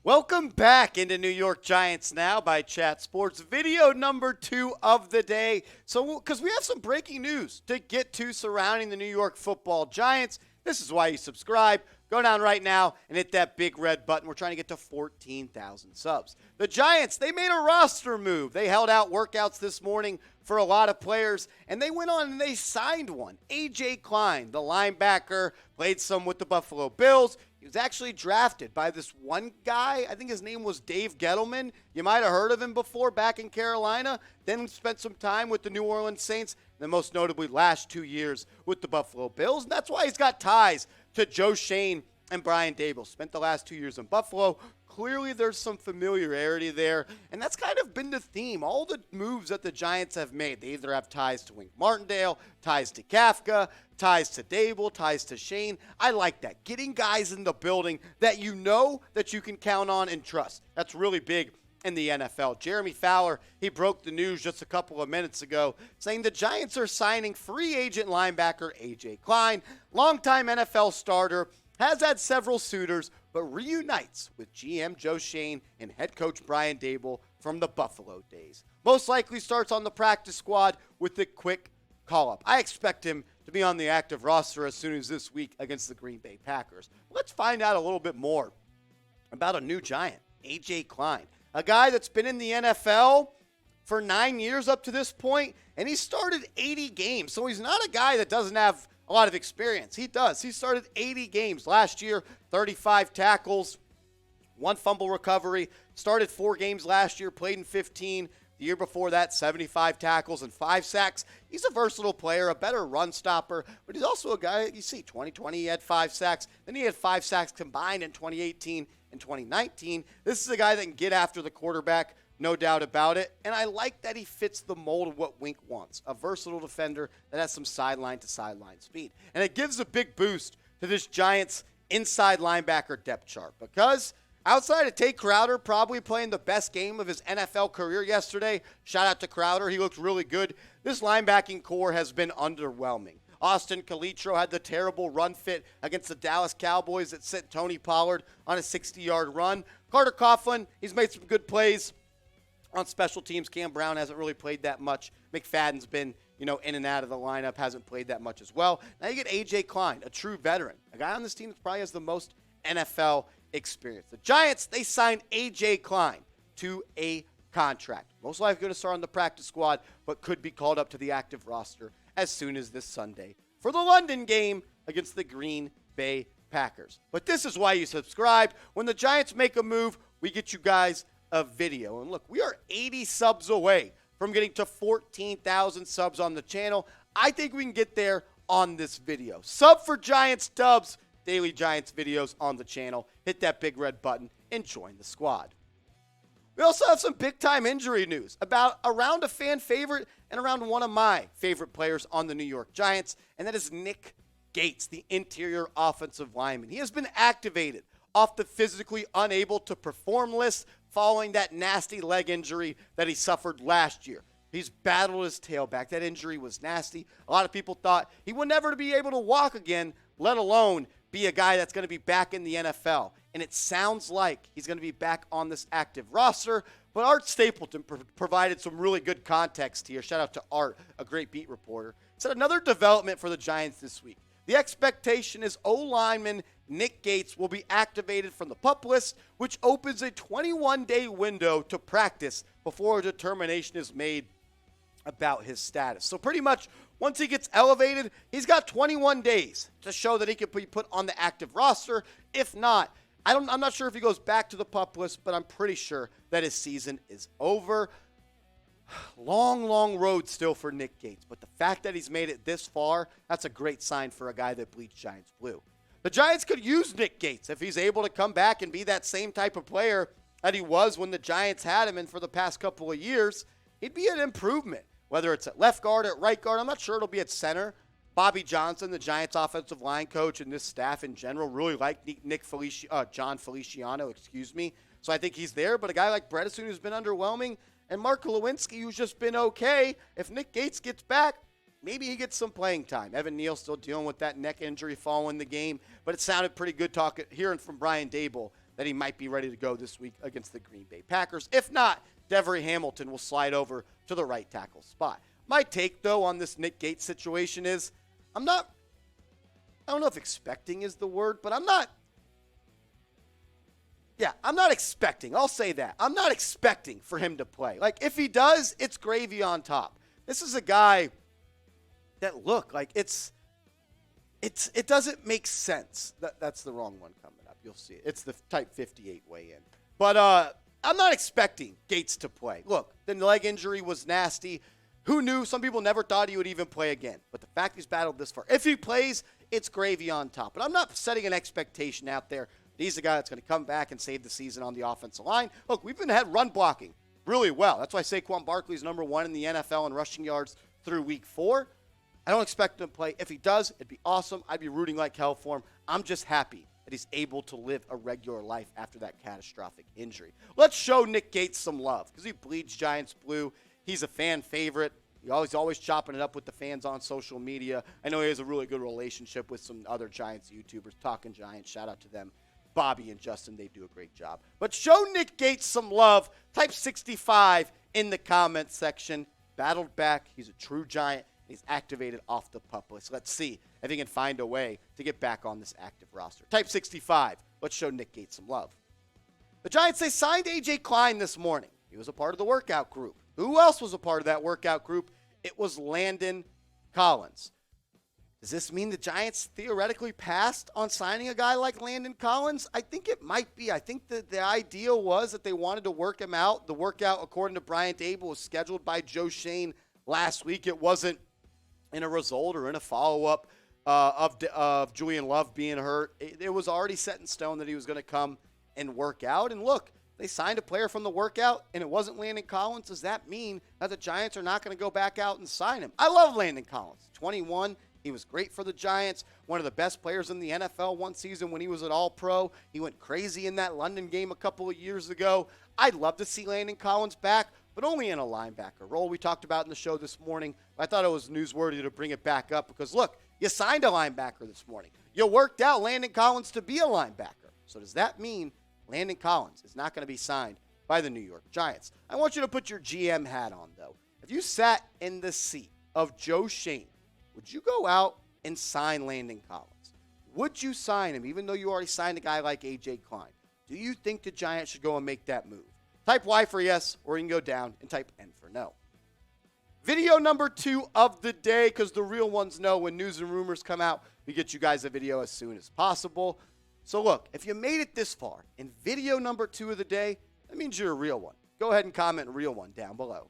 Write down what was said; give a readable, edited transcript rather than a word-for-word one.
Welcome back into New York Giants Now by Chat Sports, video number 2 of the day. So, because we have some breaking news to get to surrounding the New York Football Giants. This is why you subscribe. Go down right now and hit that big red button. We're trying to get to 14,000 subs. The Giants, they made a roster move. They held out workouts this morning for a lot of players, and they went on and they signed one. AJ Klein, the linebacker, played some with the Buffalo Bills. He was actually drafted by this one guy. I think his name was Dave Gettleman. You might have heard of him before back in Carolina. Then spent some time with the New Orleans Saints, and then most notably last 2 years with the Buffalo Bills. And that's why he's got ties to Joe Schoen and Brian Daboll. Spent the last 2 years in Buffalo. Clearly there's some familiarity there, and that's kind of been the theme. All the moves that the Giants have made, they either have ties to Wink Martindale, ties to Kafka, ties to Daboll, ties to Shane. I like that. Getting guys in the building that you know that you can count on and trust. That's really big in the NFL. Jeremy Fowler, he broke the news just a couple of minutes ago, saying the Giants are signing free agent linebacker AJ Klein, longtime NFL starter, has had several suitors, but reunites with GM Joe Schoen and head coach Brian Daboll from the Buffalo days. Most likely starts on the practice squad with a quick call-up. I expect him to be on the active roster as soon as this week against the Green Bay Packers. Let's find out a little bit more about a new Giant, AJ Klein, a guy that's been in the NFL for 9 years up to this point, and he started 80 games. So he's not a guy that doesn't have a lot of experience. He does. He started 80 games last year, 35 tackles, 1 fumble recovery, started 4 games last year, played in 15. The year before that, 75 tackles and 5 sacks. He's a versatile player, a better run stopper, but he's also a guy, you see, 2020 he had 5 sacks. Then he had 5 sacks combined in 2018 and 2019. This is a guy that can get after the quarterback, no doubt about it. And I like that he fits the mold of what Wink wants, a versatile defender that has some sideline-to-sideline speed. And it gives a big boost to this Giants inside linebacker depth chart because outside of Tate Crowder probably playing the best game of his NFL career yesterday, shout out to Crowder, he looked really good, this linebacking core has been underwhelming. Austin Calitro had the terrible run fit against the Dallas Cowboys that sent Tony Pollard on a 60-yard run. Carter Coughlin, he's made some good plays on special teams. Cam Brown hasn't really played that much. McFadden's been, in and out of the lineup, hasn't played that much as well. Now you get AJ Klein, a true veteran, a guy on this team that probably has the most NFL experience. The Giants, they signed AJ Klein to a contract. Most likely going to start on the practice squad, but could be called up to the active roster as soon as this Sunday for the London game against the Green Bay Packers. But this is why you subscribe. When the Giants make a move, we get you guys a video. And look, we are 80 subs away from getting to 14,000 subs on the channel. I think we can get there on this video. Sub for Giants Dubs, daily Giants videos on the channel. Hit that big red button and join the squad. We also have some big-time injury news about around a fan favorite and around one of my favorite players on the New York Giants, and that is Nick Gates, the interior offensive lineman. He has been activated off the physically unable to perform list following that nasty leg injury that he suffered last year. He's battled his tail back. That injury was nasty. A lot of people thought he would never be able to walk again, let alone be a guy that's going to be back in the NFL. And it sounds like he's going to be back on this active roster. But Art Stapleton provided some really good context here. Shout out to Art, a great beat reporter. Said another development for the Giants this week. The expectation is O-lineman Nick Gates will be activated from the PUP list, which opens a 21-day window to practice before a determination is made about his status. So pretty much once he gets elevated, he's got 21 days to show that he can be put on the active roster. If not, I'm not sure if he goes back to the PUP list, but I'm pretty sure that his season is over. Long road still for Nick Gates, but the fact that he's made it this far, that's a great sign for a guy that bleeds Giants blue. The Giants could use Nick Gates if he's able to come back and be that same type of player that he was when the Giants had him in for the past couple of years. He'd be an improvement, whether it's at left guard, at right guard. I'm not sure it'll be at center. Bobby Johnson, the Giants offensive line coach, and this staff in general really like John Feliciano, So I think he's there, but a guy like Bredesen who's been underwhelming, and Mark Lewinsky, who's just been okay. If Nick Gates gets back, maybe he gets some playing time. Evan Neal still dealing with that neck injury following the game, but it sounded pretty good hearing from Brian Daboll that he might be ready to go this week against the Green Bay Packers. If not, Devery Hamilton will slide over to the right tackle spot. My take, though, on this Nick Gates situation is I don't know if expecting is the word, but I'm not expecting. I'll say that. I'm not expecting for him to play. Like, if he does, it's gravy on top. This is a guy that, look, like, it doesn't make sense. That's the wrong one coming up. You'll see it. It's the type 58 weigh in. But I'm not expecting Gates to play. Look, the leg injury was nasty. Who knew? Some people never thought he would even play again. But the fact he's battled this far, if he plays, it's gravy on top. But I'm not setting an expectation out there. He's the guy that's going to come back and save the season on the offensive line. Look, we've had run blocking really well. That's why Saquon Barkley's number 1 in the NFL in rushing yards through week 4. I don't expect him to play. If he does, it'd be awesome. I'd be rooting like hell for him. I'm just happy that he's able to live a regular life after that catastrophic injury. Let's show Nick Gates some love because he bleeds Giants blue. He's a fan favorite. He's always chopping it up with the fans on social media. I know he has a really good relationship with some other Giants YouTubers, Talking Giants. Shout out to them. Bobby and Justin, they do a great job. But show Nick Gates some love. Type 65 in the comments section. Battled back. He's a true Giant. He's activated off the PUP list. Let's see if he can find a way to get back on this active roster. Type 65. Let's show Nick Gates some love. The Giants, they signed AJ Klein this morning. He was a part of the workout group. Who else was a part of that workout group? It was Landon Collins. Does this mean the Giants theoretically passed on signing a guy like Landon Collins? I think it might be. I think that the idea was that they wanted to work him out. The workout, according to Brian Dable, was scheduled by Joe Schoen last week. It wasn't in a result or in a follow-up of Julian Love being hurt. It was already set in stone that he was going to come and work out. And look, they signed a player from the workout, and it wasn't Landon Collins. Does that mean that the Giants are not going to go back out and sign him? I love Landon Collins. 21. He was great for the Giants, one of the best players in the NFL one season when he was an All-Pro. He went crazy in that London game a couple of years ago. I'd love to see Landon Collins back, but only in a linebacker role. We talked about in the show this morning. I thought it was newsworthy to bring it back up because, look, you signed a linebacker this morning. You worked out Landon Collins to be a linebacker. So does that mean Landon Collins is not going to be signed by the New York Giants? I want you to put your GM hat on, though. If you sat in the seat of Joe Schoen, would you go out and sign Landon Collins? Would you sign him even though you already signed a guy like AJ Klein? Do you think the Giants should go and make that move? Type Y for yes, or you can go down and type N for no. Video number 2 of the day, because the real ones know when news and rumors come out, we get you guys a video as soon as possible. So look, if you made it this far in video number 2 of the day, that means you're a real one. Go ahead and comment real one down below.